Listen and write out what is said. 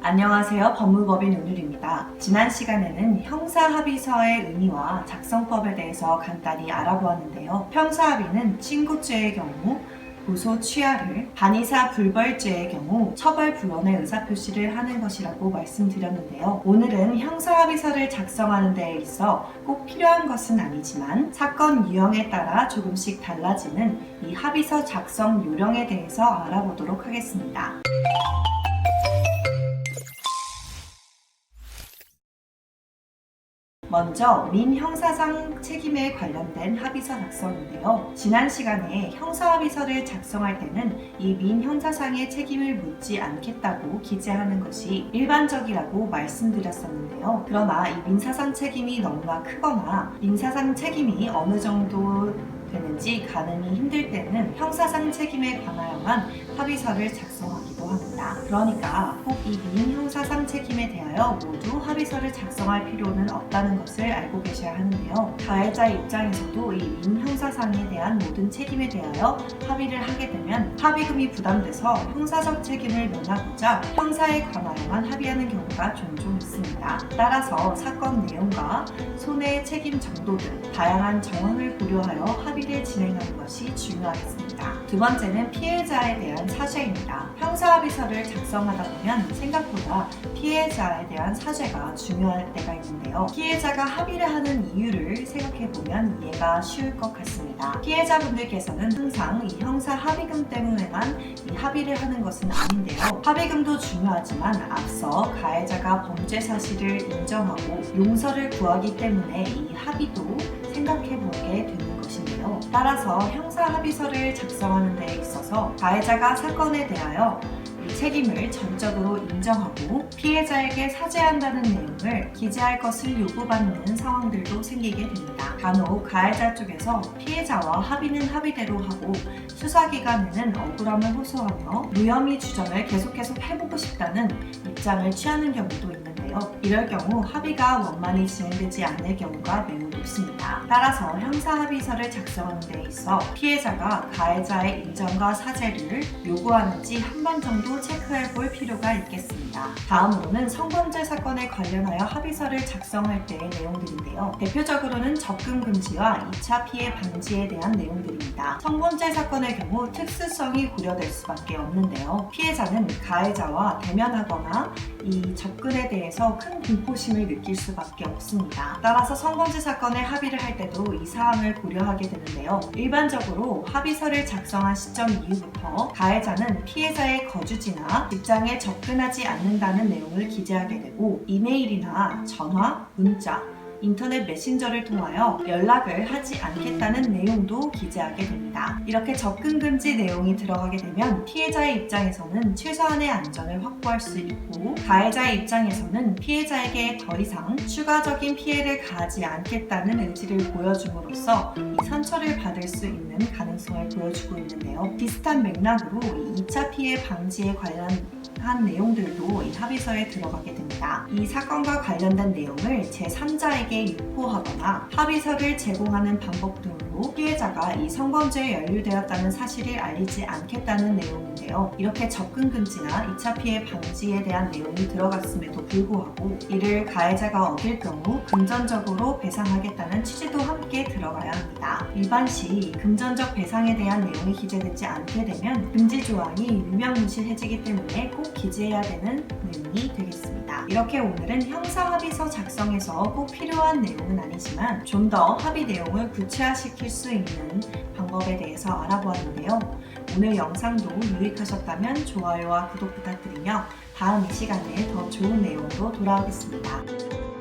안녕하세요. 법무법인 은율입니다. 지난 시간에는 형사합의서의 의미와 작성법에 대해서 간단히 알아보았는데요. 형사합의는 친고죄의 경우 고소 취하를, 반의사 불벌죄의 경우 처벌 불원의 의사표시를 하는 것이라고 말씀드렸는데요. 오늘은 형사합의서를 작성하는 데 있어 꼭 필요한 것은 아니지만 사건 유형에 따라 조금씩 달라지는 이 합의서 작성 요령에 대해서 알아보도록 하겠습니다. 먼저 민형사상 책임에 관련된 합의서 작성인데요. 지난 시간에 형사합의서를 작성할 때는 이 민형사상의 책임을 묻지 않겠다고 기재하는 것이 일반적이라고 말씀드렸었는데요. 그러나 이 민사상 책임이 너무나 크거나 민사상 책임이 어느 정도 되는지 가늠이 힘들 때는 형사상 책임에 관하여만 합의서를 작성하기도 합니다. 그러니까 꼭 이 민형사상 책임에 대하여 모두 합의서를 작성할 필요는 없다는 것을 알고 계셔야 하는데요. 가해자 입장에서도 이 민형사상에 대한 모든 책임에 대하여 합의를 하게 되면 합의금이 부담돼서 형사적 책임을 면하고자 형사에 관하여만 합의하는 경우가 종종 있습니다. 따라서 사건 내용과 손해의 책임 정도 등 다양한 정황을 고려하여 합의를 진행하는 것이 중요하겠습니다. 두 번째는 피해자에 대한 사죄입니다. 형사합의서를 작성하다 보면 생각보다 피해자에 대한 사죄가 중요할 때가 있는데요. 피해자가 합의를 하는 이유를 생각해보면 이해가 쉬울 것 같습니다. 피해자분들께서는 항상 이 형사 합의금 때문에만 이 합의를 하는 것은 아닌데요. 합의금도 중요하지만 앞서 가해자가 범죄 사실을 인정하고 용서를 구하기 때문에 이 합의도 생각해보게 되는 것인데요. 따라서 형사합의서를 작성하는 데 있어서 가해자가 사건에 대하여 책임을 전적으로 인정하고 피해자에게 사죄한다는 내용을 기재할 것을 요구받는 상황들도 생기게 됩니다. 간혹 가해자 쪽에서 피해자와 합의는 합의대로 하고 수사기관에는 억울함을 호소하며 무혐의 주장을 계속해서 해보고 싶다는 입장을 취하는 경우도 있는데요. 이럴 경우 합의가 원만히 진행되지 않을 경우가 매우 높습니다. 따라서 형사합의서를 작성하는 데 있어 피해자가 가해자의 인정과 사죄를 요구하는지 한 번 정도 체크해 볼 필요가 있겠습니다. 다음으로는 성범죄 사건에 관련하여 합의서를 작성할 때의 내용들인데요. 대표적으로는 접근 금지와 2차 피해 방지에 대한 내용들입니다. 성범죄 사건의 경우 특수성이 고려될 수밖에 없는데요. 피해자는 가해자와 대면하거나 이 접근에 대해서 큰 공포심을 느낄 수밖에 없습니다. 따라서 성범죄 사건에 합의를 할 때도 이 사항을 고려하게 되는데요. 일반적으로 합의서를 작성한 시점 이후부터 가해자는 피해자의 거주지나 직장에 접근하지 않는다는 내용을 기재하게 되고 이메일이나 전화, 문자, 인터넷 메신저를 통하여 연락을 하지 않겠다는 내용도 기재하게 됩니다. 이렇게 접근 금지 내용이 들어가게 되면 피해자의 입장에서는 최소한의 안전을 확보할 수 있고 가해자의 입장에서는 피해자에게 더 이상 추가적인 피해를 가하지 않겠다는 의지를 보여줌으로써 이 선처를 받을 수 있는 가능성을 보여주고 있는데요. 비슷한 맥락으로 2차 피해 방지에 관련한 내용들도 이 합의서에 들어가게 됩니다. 이 사건과 관련된 내용을 제3자에게 유포하거나 합의서를 제공하는 방법 등으로 피해자가 이 성범죄에 연루되었다는 사실을 알리지 않겠다는 내용인데요. 이렇게 접근 금지나 2차 피해 방지에 대한 내용이 들어갔음에도 불구하고 이를 가해자가 어길 경우 금전적으로 배상하겠다는 취지도 함께 들어가야 합니다. 위반 시 금전적 배상에 대한 내용이 기재되지 않게 되면 금지 조항이 유명무실해지기 때문에 꼭 기재해야 되는 내용이 되겠습니다. 이렇게 오늘은 형사합의서 작성에서 꼭 필요한 내용은 아니지만 좀 더 합의 내용을 구체화시킬 수 있는 방법에 대해서 알아보았는데요. 오늘 영상도 유익하셨다면 좋아요와 구독 부탁드리며 다음 이 시간에 더 좋은 내용으로 돌아오겠습니다.